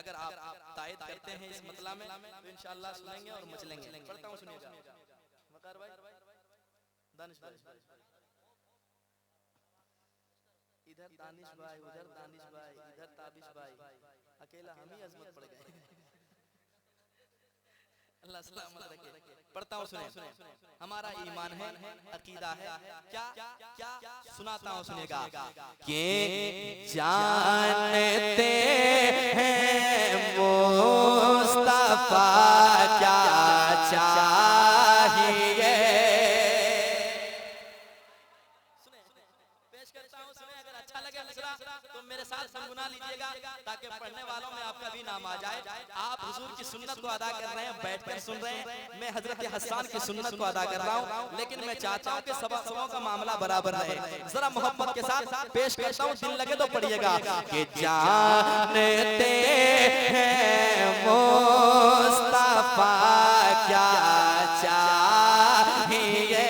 अगर आप तायद करते हैं इस मतला में तो इंशाअल्लाह सुनेंगे और मचलेंगे। पढ़ता हूँ, सुनिएगा। मकार भाई, दानिश भाई, इधर दानिश भाई, उधर दानिश भाई, इधर ताबिश भाई, अकेला हम ही अजमत पड़ गए। अल्लाह सलामत रखे। पढ़ता हूँ, सुने। हमारा ईमान है, अकीदा है, क्या क्या सुनाता हूँ, सुनेगा। के जानते हैं मुस्तफा क्या चाहिए। पेश करता हूँ, सुने। अगर अच्छा लगे मिसरा तो मेरे साथ गुनगुना लीजिएगा ताकि पढ़ने वालों में आपका भी नाम आ जाए। आप हुजूर की सुन्नत को अदा कर रहे हैं, बैठकर सुन रहे हैं। मैं हजरत हसन की सुन्नत को अदा कर रहा हूँ, लेकिन मैं चाहता हूँ कि सबों का मामला बराबर रहे। जरा मोहब्बत के साथ पेश करता हूँ, दिल लगे तो पढ़िएगा। कि जानते हैं मुस्तफा क्या चाहिए,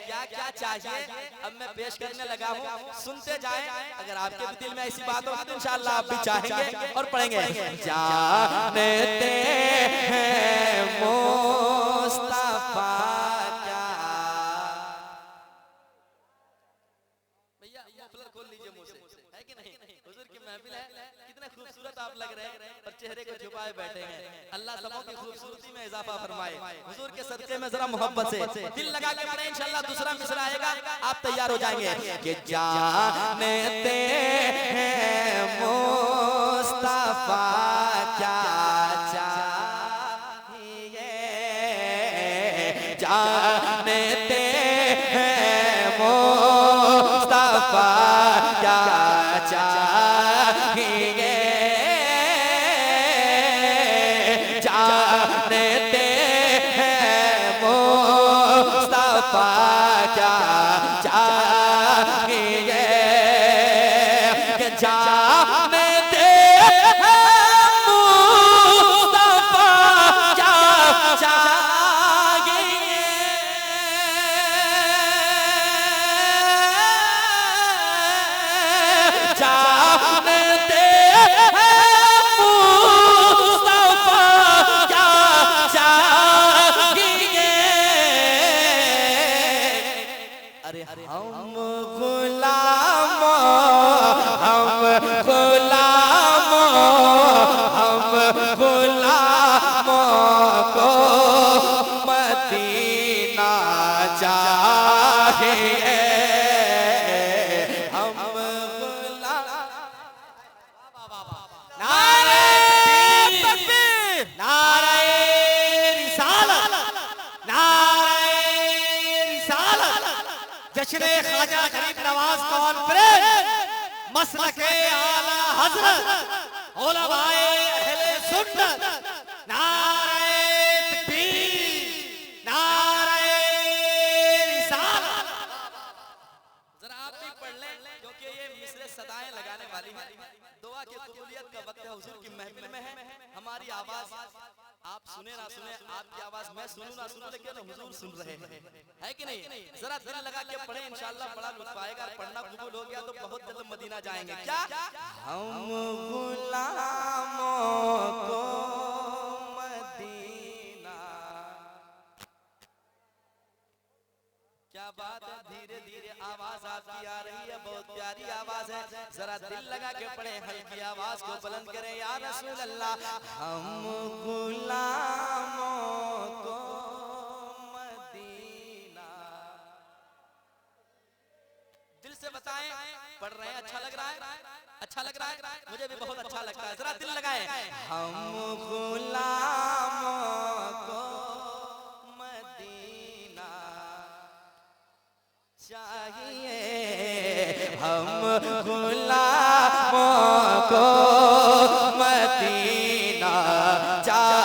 क्या क्या चाहिए। अब मैं पेश करने लगा हूँ, सुनते जाएं। अगर आपके भी दिल में ऐसी बात होगी तो इंशाअल्लाह आप भी चाहेंगे और पढ़ेंगे। जानते हैं मुस्तफा क्या। भैया मफलर खोल लीजिए मुंह से, है कि नहीं। हुजूर की महफिल है, कितने खूबसूरत आप लग रहे हैं और चेहरे को छुपाए बैठे हैं। अल्लाह सबों की खूबसूरती में इजाफा फरमाए। हुजूर के सदके में जरा मोहब्बत से दिल लगा के पढ़ें, इंशाअल्लाह दूसरा मिसरा आएगा, आप तैयार हो जाएंगे। कि जानते हैं मुस्तफा क्या चाहिए, जानते हैं मुस्तफा क्या चाहिए, जानते हैं मुस्तफा क्या चाहिए। कि जानते हैं मुस्तफा क्या चाहिए, जानते हैं मुस्तफा क्या चाहिए। अरे हम गुलामों, हम गुलामों, हम गुलामों को मदीना चाहिए। हम गुलाम, नारे तकबीर, नारे रिसालत, नारे रिसालत। जश्न ख्वाजा गरीब नवाज कॉन्फ्रेंस मसलके आला हजरत उलमाए अहले सुन्नत। नारे तकबीर, नारे रिसालत। जरा आप भी पढ़ लें, क्योंकि ये मिसरे सदाएं लगाने वाली है। दुआ की कबूलियत का वक्त है, हुजूर की महफिल में है। हमारी आवाज आप सुने ना सुने, आपकी आवाज मैं सुनूं ना सुनूं, लेकिन हुजूर सुन रहे हैं, है कि नहीं। जरा दिल लगा के पढ़े, इंशाअल्लाह बड़ा लुत्फ आएगा। पढ़ना कबूल हो गया तो बहुत जल्द मदीना जाएंगे। क्या हम गुलामों को मदीना, क्या बात है। धीरे धीरे आवाज आपकी आ रही है, बहुत प्यारी आवाज है। जरा दिल लगा के पढ़े, हल्की आवाज को बुलंद करें। या रसूल अल्लाह, हम गुलामों को मदीना। दिल से बताएं, पढ़ रहे हैं, अच्छा लग रहा है, अच्छा लग रहा है, मुझे भी बहुत अच्छा लगता है। जरा दिल लगाएं। हम गुलामों को मदीना चाहिए, हम गुलामों को मदीना चाहिए,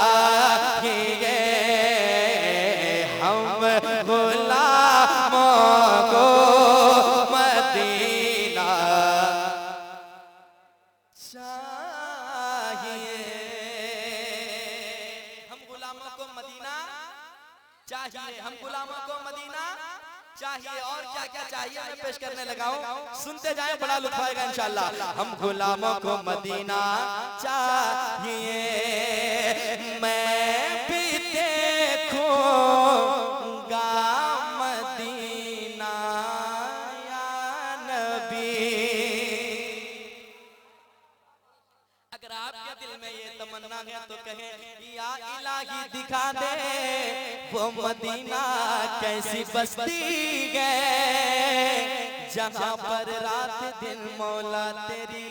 हम गुलामों को मदीना चाहिए। हम गुलामों को मदीना चाहिए, हम गुलामों को मदीना चाहिए। और क्या क्या चाहिए मैं पेश करने लगा हूं, सुनते जाएं, बड़ा लुत्फ आएगा इंशाअल्लाह। हम गुलामों को मदीना चाहिए। अगर आपके दिल में ये तमन्ना है तो कहे या इलाही दिखा दे वो मदीना कैसी बस्ती है जहां पर रात दिन मौला तेरी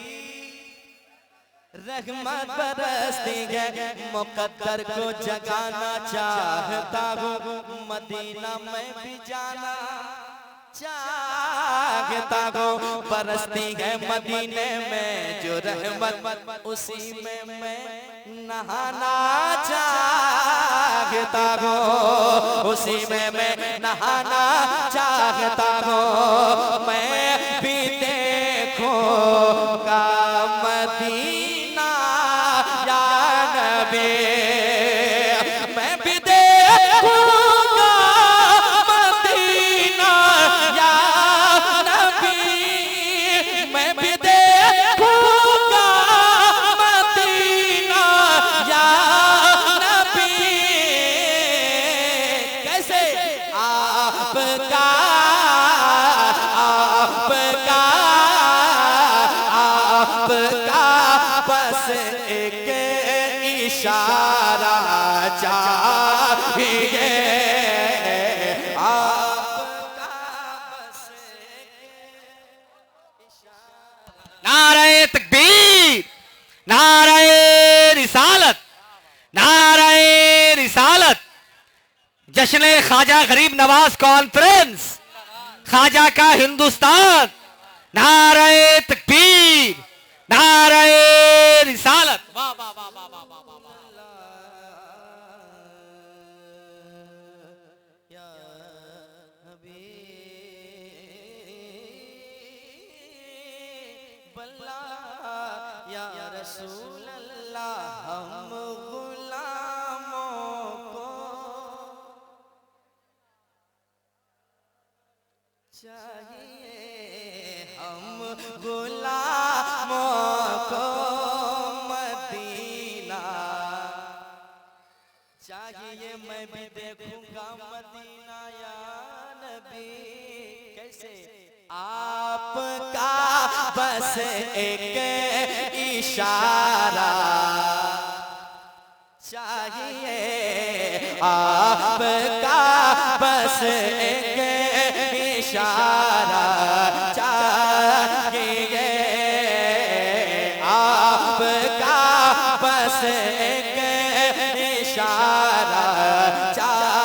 रहमत बरसती है। मुकद्दर को जगाना चाहता हूँ मदीना में भी जाना चाहता हूँ। बरसती है मदीने में जो रहमत उसी में मैं नहाना चाहता हूँ उसी में मैं नहाना चाहता हूँ। मैं भी देखूंगा मदीना या नबी मैं भी देखूंगा मदीना या नबी मैं भी देखूंगा मदीना या नबी। कैसे आपका बस एक इशारा चाहिए आपका बस नारे तकबीर, नारे रिसालत, नारे रिसालत। जश्न ख्वाजा गरीब नवाज कॉन्फ्रेंस, ख्वाजा का हिंदुस्तान। नारे तकबीर, नारे रिसालत। वाह वाह वाह वाह वाह वाह वाह। या हबीब अल्लाह या रसूल अल्लाह हम गुलामों को चाहिए हम गुलामों को मदीना चाहिए। मैं भी देखूंगा मदीना या नबी। कैसे आपका बस एक इशारा चाहिए आपका बस एक इशारा चाहिए आपका बस एक इशारा चाहिए।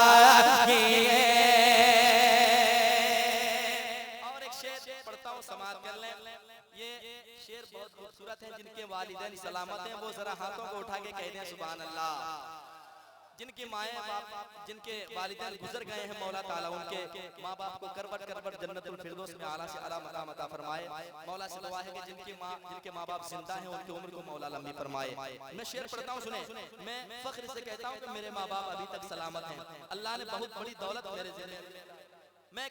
और एक शेर पढ़ता हूँ समाप्त कर लें। ये शेर बहुत खूबसूरत है। जिनके वालिदैन सलामत हैं वो जरा हाथों को उठा के कह दें सुभान अल्लाह। जिनके माए बाप जिनके वालिदैन गुजर गए हैं मौला ताला उनके माँ बाप को करवट करवट जन्नतुल फिरदौस में आला से आला मकाम अता फरमाए। मौला से दुआ है कि जिनके माँ बाप जिंदा हैं उनकी उम्र को मौला लंबी फरमाए। मैं शेर पढ़ता हूँ सुने। मैं फख्र से कहता हूँ कि मेरे माँ बाप अभी तक सलामत हैं। अल्लाह ने बहुत बड़ी दौलत मेरे ज़िले मैं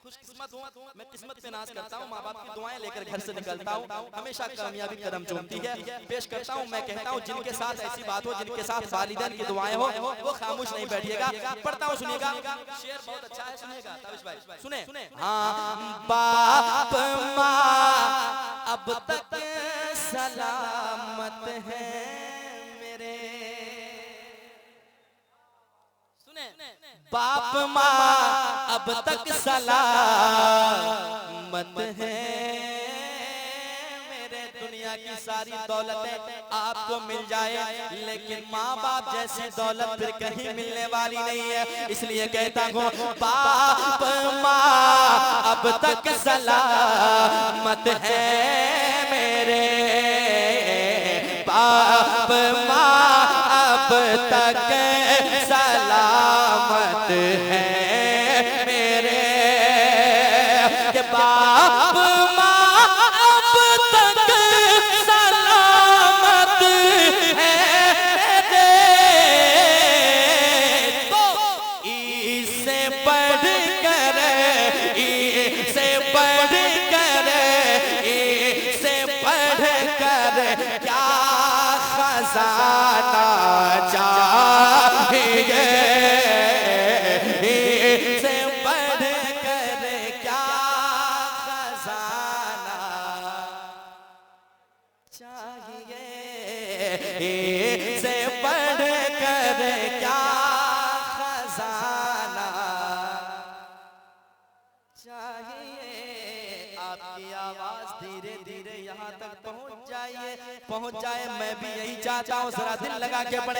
खुशकिस्मत हूँ। मैं किस्मत पे नाज करता हूँ। माँ बाप की दुआएं लेकर घर से निकलता हूँ। हमेशा कामयाबी कदम चूमती है। पेश करता हूँ मैं कहता हूँ जिनके साथ ऐसी बात हो जिनके साथ वालिदैन की दुआएं हो वो खामोश नहीं बैठिएगा। पढ़ता हूँ सुनिएगा। शेर बहुत अच्छा है सुनिएगा ताबिश भाई सुने। हाँ बाप माँ अब तक सलामत है मेरे बाप माँ अब तक सलामत है मेरे। दुनिया की सारी दौलतें आपको मिल जाए लेकिन माँ बाप जैसी दौलत फिर कहीं मिलने वाली नहीं है। इसलिए कहता हूँ बाप माँ अब तक सलामत है मेरे बाप माँ अब तक सलामत है मेरे के बाप माँ अब तक सलामत है मेरे। तो इससे बढ़ कर इससे बढ़ कर इससे बढ़ कर क्या खजाना चाहिए से बढ़ कर क्या खजाना चाहिए से बढ़ कर क्या खजाना चाहिए। आपकी आवाज धीरे धीरे यहाँ तक पहुँच जाए। मैं भी यही चाहता हूँ, जरा दिल लगा के पड़े।